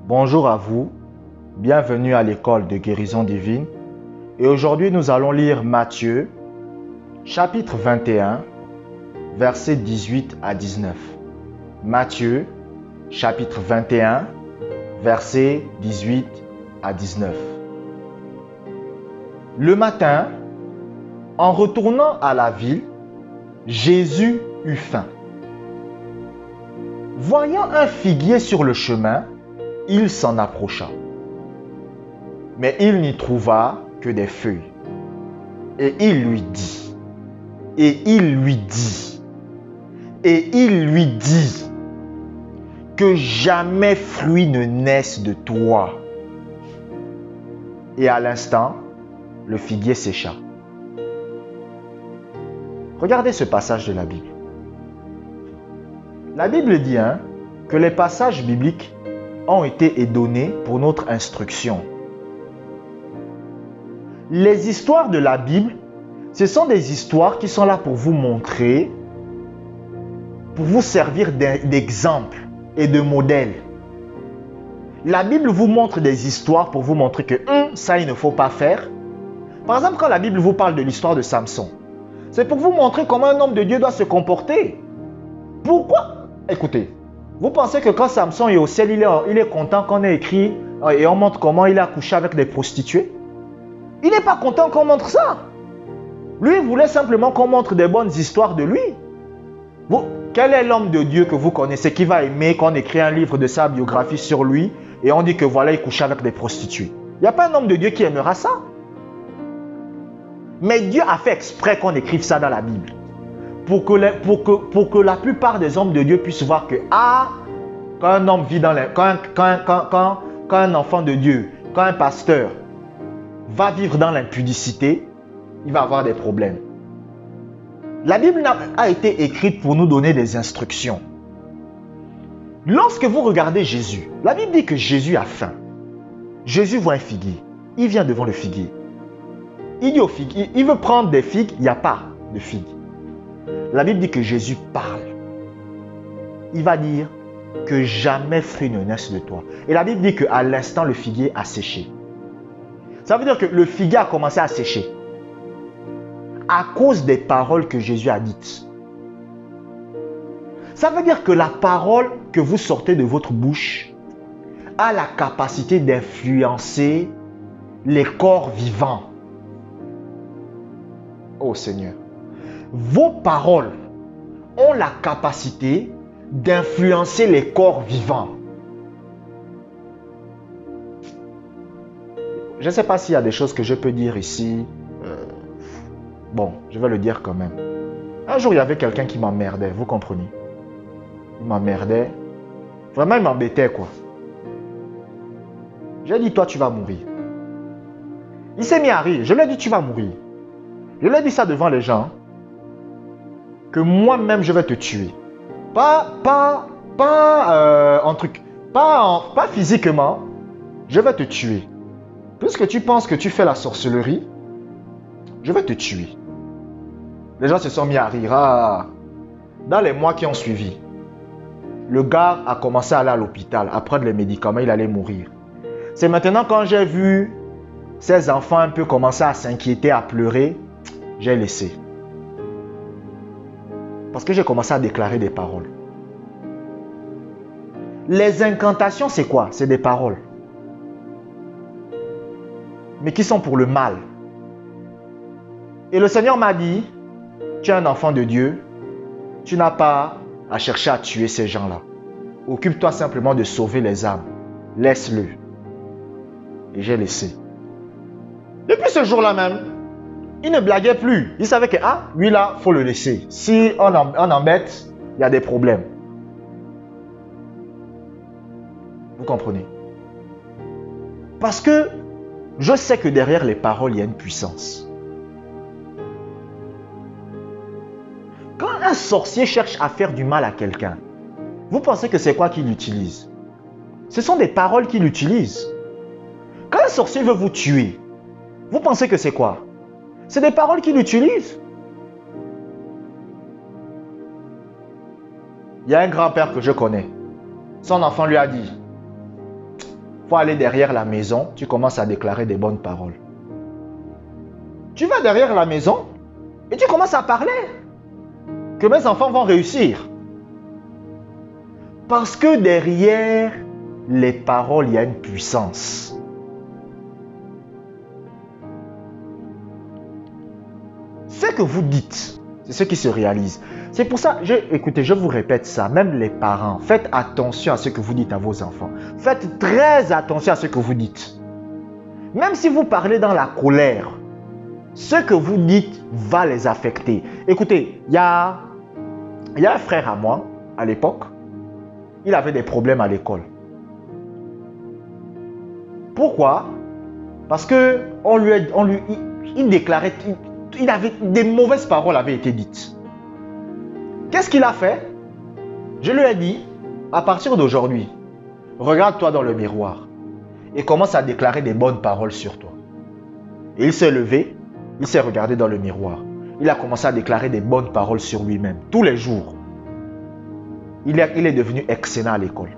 Bonjour à vous, bienvenue à l'école de guérison divine. Et aujourd'hui, nous allons lire Matthieu, chapitre 21, versets 18 à 19. Matthieu, chapitre 21, versets 18 à 19. Le matin, en retournant à la ville, Jésus eut faim. Voyant un figuier sur le chemin, il s'en approcha. Mais il n'y trouva que des feuilles. Et il lui dit, que jamais fruit ne naisse de toi. Et à l'instant, le figuier sécha. Regardez ce passage de la Bible. La Bible dit que les passages bibliques ont été donnés pour notre instruction. Les histoires de la Bible, ce sont des histoires qui sont là pour vous montrer, pour vous servir d'exemple et de modèle. La Bible vous montre des histoires pour vous montrer que ça, il ne faut pas faire. Par exemple, quand la Bible vous parle de l'histoire de Samson, c'est pour vous montrer comment un homme de Dieu doit se comporter. Pourquoi? Écoutez, vous pensez que quand Samson est au ciel, il est content qu'on ait écrit et on montre comment il a couché avec des prostituées? Il n'est pas content qu'on montre ça. Lui, il voulait simplement qu'on montre des bonnes histoires de lui. Quel est l'homme de Dieu que vous connaissez qui va aimer qu'on écrit un livre de sa biographie sur lui et on dit que voilà, il couchait avec des prostituées? Il n'y a pas un homme de Dieu qui aimera ça. Mais Dieu a fait exprès qu'on écrive ça dans la Bible. Pour que la plupart des hommes de Dieu puissent voir que quand un homme vit quand un enfant de Dieu, quand un pasteur va vivre dans l'impudicité, il va avoir des problèmes. La Bible a été écrite pour nous donner des instructions. Lorsque vous regardez Jésus, la Bible dit que Jésus a faim. Jésus voit un figuier. Il vient devant le figuier. Il dit au figuier, il veut prendre des figues, il n'y a pas de figues. La Bible dit que Jésus parle. Il va dire que jamais fruit ne naisse de toi. Et la Bible dit qu'à l'instant, le figuier a séché. Ça veut dire que le figuier a commencé à sécher à cause des paroles que Jésus a dites. Ça veut dire que la parole que vous sortez de votre bouche a la capacité d'influencer les corps vivants. Oh Seigneur. Vos paroles ont la capacité d'influencer les corps vivants. Je ne sais pas s'il y a des choses que je peux dire ici. Bon, je vais le dire quand même. Un jour, il y avait quelqu'un qui m'emmerdait, vous comprenez? Il m'emmerdait. Vraiment, il m'embêtait, quoi. J'ai dit, toi, tu vas mourir. Il s'est mis à rire. Je lui ai dit, tu vas mourir. Je lui ai dit ça devant les gens. Que moi-même, je vais te tuer. Pas physiquement. Je vais te tuer. Puisque tu penses que tu fais la sorcellerie, je vais te tuer. Les gens se sont mis à rire. Dans les mois qui ont suivi, le gars a commencé à aller à l'hôpital, à prendre les médicaments, il allait mourir. C'est maintenant quand j'ai vu ses enfants un peu commencer à s'inquiéter, à pleurer, j'ai laissé. Parce que j'ai commencé à déclarer des paroles. Les incantations, c'est quoi? C'est des paroles. Mais qui sont pour le mal. Et le Seigneur m'a dit, tu es un enfant de Dieu, tu n'as pas à chercher à tuer ces gens-là. Occupe-toi simplement de sauver les âmes. Laisse-le. Et j'ai laissé. Depuis ce jour-là même, il ne blaguait plus. Il savait que, lui là, il faut le laisser. Si on embête, il y a des problèmes. Vous comprenez? Parce que je sais que derrière les paroles, il y a une puissance. Quand un sorcier cherche à faire du mal à quelqu'un, vous pensez que c'est quoi qu'il utilise? Ce sont des paroles qu'il utilise. Quand un sorcier veut vous tuer, vous pensez que c'est quoi? C'est des paroles qu'il utilise. Il y a un grand-père que je connais. Son enfant lui a dit, il faut aller derrière la maison, tu commences à déclarer des bonnes paroles. Tu vas derrière la maison et tu commences à parler que mes enfants vont réussir. Parce que derrière les paroles, il y a une puissance. Ce que vous dites, c'est ce qui se réalise. C'est pour ça, écoutez, je vous répète ça, même les parents, faites attention à ce que vous dites à vos enfants. Faites très attention à ce que vous dites. Même si vous parlez dans la colère, ce que vous dites va les affecter. Écoutez, il y a un frère à moi, à l'époque, il avait des problèmes à l'école. Pourquoi? Parce que il déclarait, il avait des mauvaises paroles avaient été dites. Qu'est-ce qu'il a fait? Je lui ai dit, à partir d'aujourd'hui, regarde-toi dans le miroir et commence à déclarer des bonnes paroles sur toi. Et il s'est levé, il s'est regardé dans le miroir. Il a commencé à déclarer des bonnes paroles sur lui-même, tous les jours. Il est devenu excellent à l'école.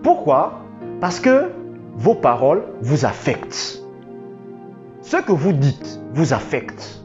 Pourquoi? Parce que vos paroles vous affectent. Ce que vous dites vous affecte.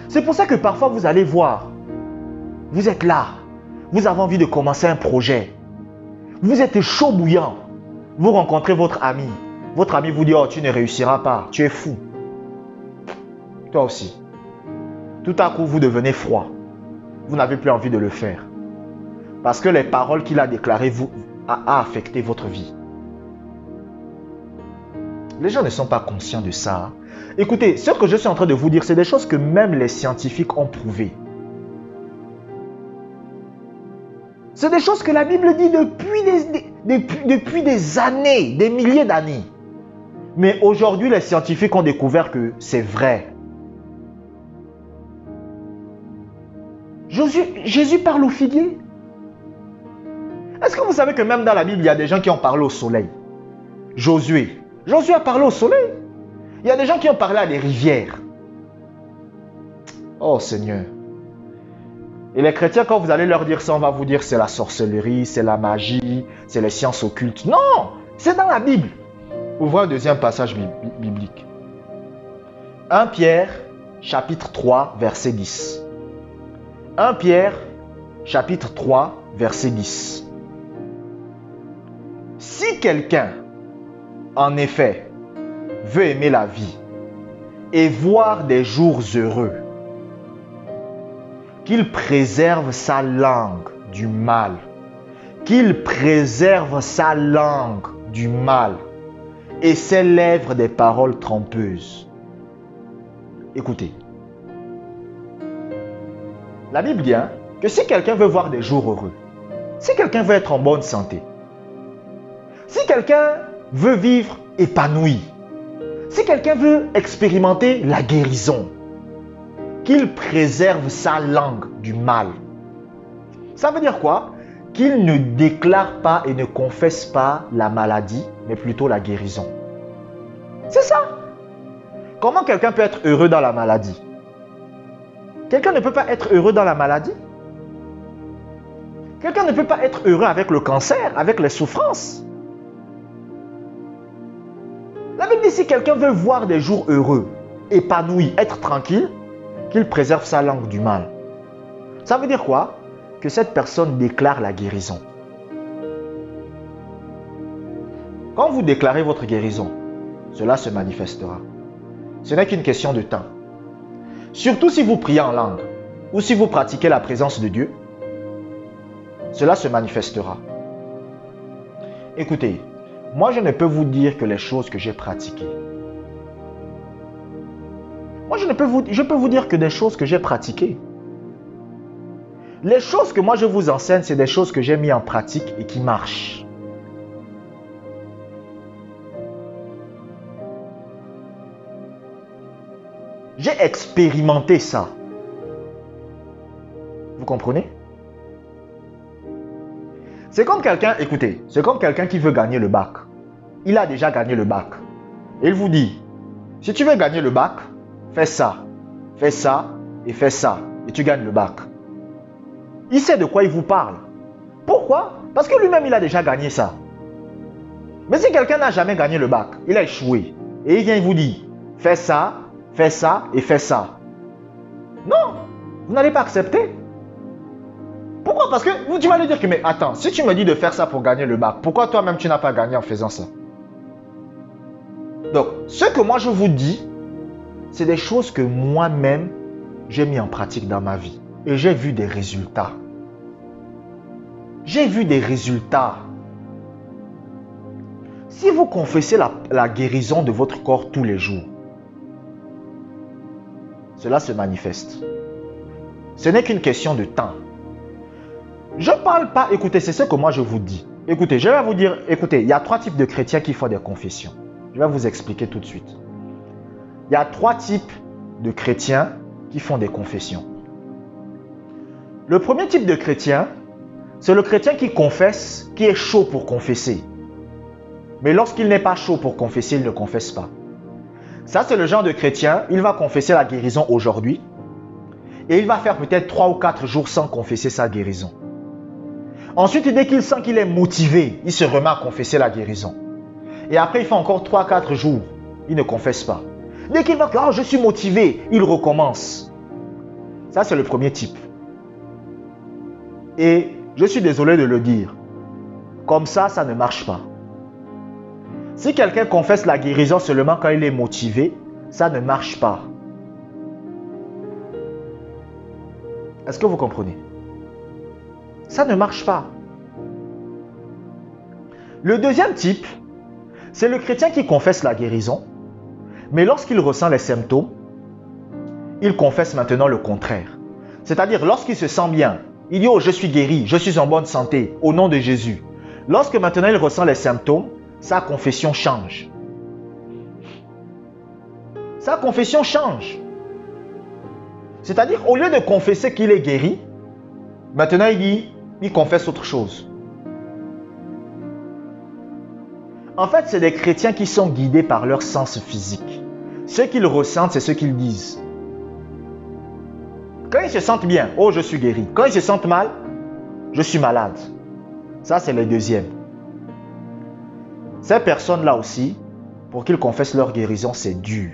C'est pour ça que parfois vous allez voir, vous êtes là, vous avez envie de commencer un projet. Vous êtes chaud bouillant. Vous rencontrez votre ami. Votre ami vous dit, oh, tu ne réussiras pas, tu es fou. Toi aussi. Tout à coup, vous devenez froid. Vous n'avez plus envie de le faire. Parce que les paroles qu'il a déclarées a affecté votre vie. Les gens ne sont pas conscients de ça. Écoutez, ce que je suis en train de vous dire, c'est des choses que même les scientifiques ont prouvées. C'est des choses que la Bible dit depuis des années, des milliers d'années. Mais aujourd'hui, les scientifiques ont découvert que c'est vrai. Jésus parle au figuier. Est-ce que vous savez que même dans la Bible, il y a des gens qui ont parlé au soleil? Josué a parlé au soleil. Il y a des gens qui ont parlé à des rivières. Oh Seigneur. Et les chrétiens, quand vous allez leur dire ça, on va vous dire c'est la sorcellerie, c'est la magie, c'est les sciences occultes. Non, c'est dans la Bible. Ouvrons un deuxième passage biblique. 1 Pierre, chapitre 3, verset 10. 1 Pierre, chapitre 3, verset 10. Si quelqu'un, en effet, veut aimer la vie et voir des jours heureux, qu'il préserve sa langue du mal. Qu'il préserve sa langue du mal et ses lèvres des paroles trompeuses. Écoutez. La Bible dit que si quelqu'un veut voir des jours heureux, si quelqu'un veut être en bonne santé, si quelqu'un veut vivre épanoui, si quelqu'un veut expérimenter la guérison, qu'il préserve sa langue du mal. Ça veut dire quoi? Qu'il ne déclare pas et ne confesse pas la maladie, mais plutôt la guérison. C'est ça. Comment quelqu'un peut être heureux dans la maladie? Quelqu'un ne peut pas être heureux dans la maladie. Quelqu'un ne peut pas être heureux avec le cancer, avec les souffrances. La Bible dit si quelqu'un veut voir des jours heureux, épanoui, être tranquille, qu'il préserve sa langue du mal. Ça veut dire quoi? Que cette personne déclare la guérison. Quand vous déclarez votre guérison, cela se manifestera. Ce n'est qu'une question de temps. Surtout si vous priez en langue ou si vous pratiquez la présence de Dieu, cela se manifestera. Écoutez, moi je ne peux vous dire que les choses que j'ai pratiquées. Moi je peux vous dire que des choses que j'ai pratiquées. Les choses que moi je vous enseigne, c'est des choses que j'ai mis en pratique et qui marchent. J'ai expérimenté ça. Vous comprenez? C'est comme quelqu'un, écoutez, c'est comme quelqu'un qui veut gagner le bac. Il a déjà gagné le bac. Et il vous dit, si tu veux gagner le bac, fais ça et fais ça et tu gagnes le bac. Il sait de quoi il vous parle. Pourquoi? Parce que lui-même, il a déjà gagné ça. Mais si quelqu'un n'a jamais gagné le bac, il a échoué, et il vient vous dire, fais ça et fais ça. Non, vous n'allez pas accepter. Pourquoi? Parce que tu vas lui dire que, mais attends, si tu me dis de faire ça pour gagner le bac, pourquoi toi-même tu n'as pas gagné en faisant ça? Donc, ce que moi je vous dis, c'est des choses que moi-même, j'ai mis en pratique dans ma vie. Et j'ai vu des résultats. J'ai vu des résultats. Si vous confessez la guérison de votre corps tous les jours, cela se manifeste. Ce n'est qu'une question de temps. Je ne parle pas, écoutez, c'est ce que moi je vous dis. Écoutez, je vais vous dire, écoutez, il y a 3 types de chrétiens qui font des confessions. Je vais vous expliquer tout de suite. Il y a 3 types de chrétiens qui font des confessions. Le premier type de chrétien, c'est le chrétien qui confesse, qui est chaud pour confesser. Mais lorsqu'il n'est pas chaud pour confesser, il ne confesse pas. Ça, c'est le genre de chrétien, il va confesser la guérison aujourd'hui et il va faire peut-être 3 ou 4 jours sans confesser sa guérison. Ensuite, dès qu'il sent qu'il est motivé, il se remet à confesser la guérison. Et après, il fait encore 3-4 jours, il ne confesse pas. Dès qu'il voit que je suis motivé, il recommence. Ça, c'est le premier type. Et je suis désolé de le dire, comme ça, ça ne marche pas. Si quelqu'un confesse la guérison seulement quand il est motivé, ça ne marche pas. Est-ce que vous comprenez? Ça ne marche pas. Le deuxième type, c'est le chrétien qui confesse la guérison, mais lorsqu'il ressent les symptômes, il confesse maintenant le contraire. C'est-à-dire, lorsqu'il se sent bien, il dit « Oh, je suis guéri, je suis en bonne santé, au nom de Jésus ». Lorsque maintenant il ressent les symptômes, sa confession change. Sa confession change. C'est-à-dire, au lieu de confesser qu'il est guéri, maintenant il confesse autre chose. En fait, c'est des chrétiens qui sont guidés par leur sens physique. Ce qu'ils ressentent, c'est ce qu'ils disent. Quand ils se sentent bien, oh, je suis guéri. Quand ils se sentent mal, je suis malade. Ça, c'est le deuxième. Ces personnes-là aussi, pour qu'ils confessent leur guérison, c'est dur.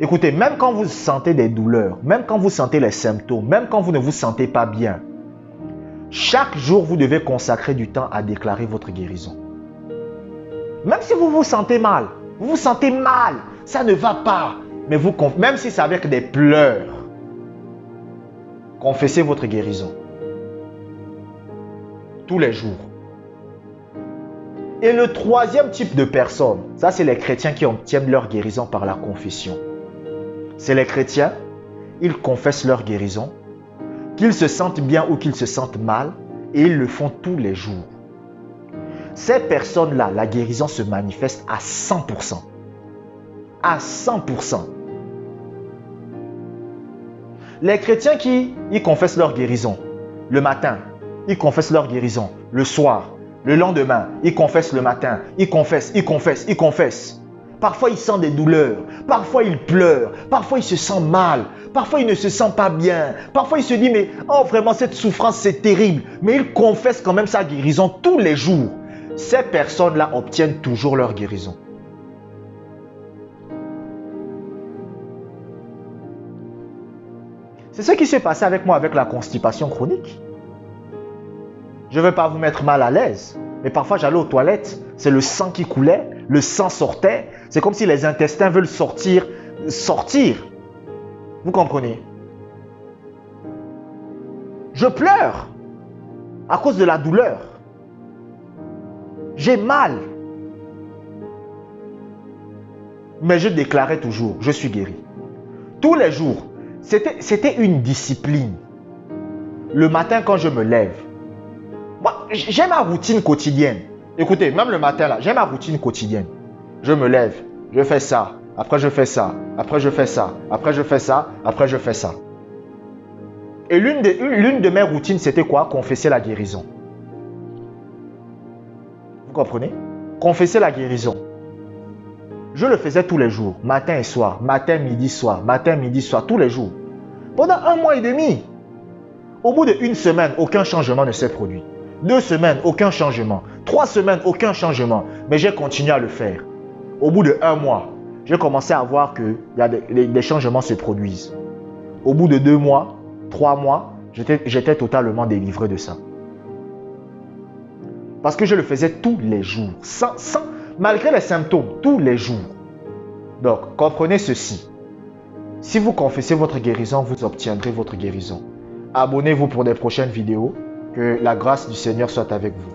Écoutez, même quand vous sentez des douleurs, même quand vous sentez les symptômes, même quand vous ne vous sentez pas bien, chaque jour, vous devez consacrer du temps à déclarer votre guérison. Même si vous vous sentez mal, ça ne va pas, mais même si c'est avec des pleurs, confessez votre guérison. Tous les jours. Et le troisième type de personnes, ça c'est les chrétiens qui obtiennent leur guérison par la confession. C'est les chrétiens, ils confessent leur guérison, qu'ils se sentent bien ou qu'ils se sentent mal, et ils le font tous les jours. Ces personnes-là, la guérison se manifeste à 100%. À 100%. Les chrétiens ils confessent leur guérison le matin, ils confessent leur guérison le soir, le lendemain, ils confessent le matin, ils confessent. Parfois, ils sentent des douleurs, parfois, ils pleurent, parfois, ils se sentent mal, parfois, ils ne se sentent pas bien, parfois, ils se disent, mais oh, vraiment, cette souffrance, c'est terrible. Mais ils confessent quand même sa guérison tous les jours. Ces personnes-là obtiennent toujours leur guérison. C'est ce qui s'est passé avec moi avec la constipation chronique. Je ne veux pas vous mettre mal à l'aise, mais parfois j'allais aux toilettes, c'est le sang qui coulait, le sang sortait, c'est comme si les intestins veulent sortir. Vous comprenez? Je pleure à cause de la douleur. J'ai mal. Mais je déclarais toujours, je suis guéri. Tous les jours, c'était une discipline. Le matin quand je me lève, moi, j'ai ma routine quotidienne. Écoutez, même le matin là, j'ai ma routine quotidienne. Je me lève, je fais ça, après je fais ça, après je fais ça, après je fais ça, après je fais ça. Et l'une de mes routines, c'était quoi? Confesser la guérison. Vous comprenez? Confesser la guérison. Je le faisais tous les jours, matin et soir, matin, midi, soir, tous les jours. Pendant 1 mois et demi. Au bout d'1 semaine, aucun changement ne s'est produit. 2 semaines, aucun changement. 3 semaines, aucun changement. Mais j'ai continué à le faire. Au bout de 1 mois, j'ai commencé à voir que des changements se produisent. Au bout de 2 mois, 3 mois, j'étais totalement délivré de ça. Parce que je le faisais tous les jours, malgré les symptômes, tous les jours. Donc, comprenez ceci. Si vous confessez votre guérison, vous obtiendrez votre guérison. Abonnez-vous pour des prochaines vidéos. Que la grâce du Seigneur soit avec vous.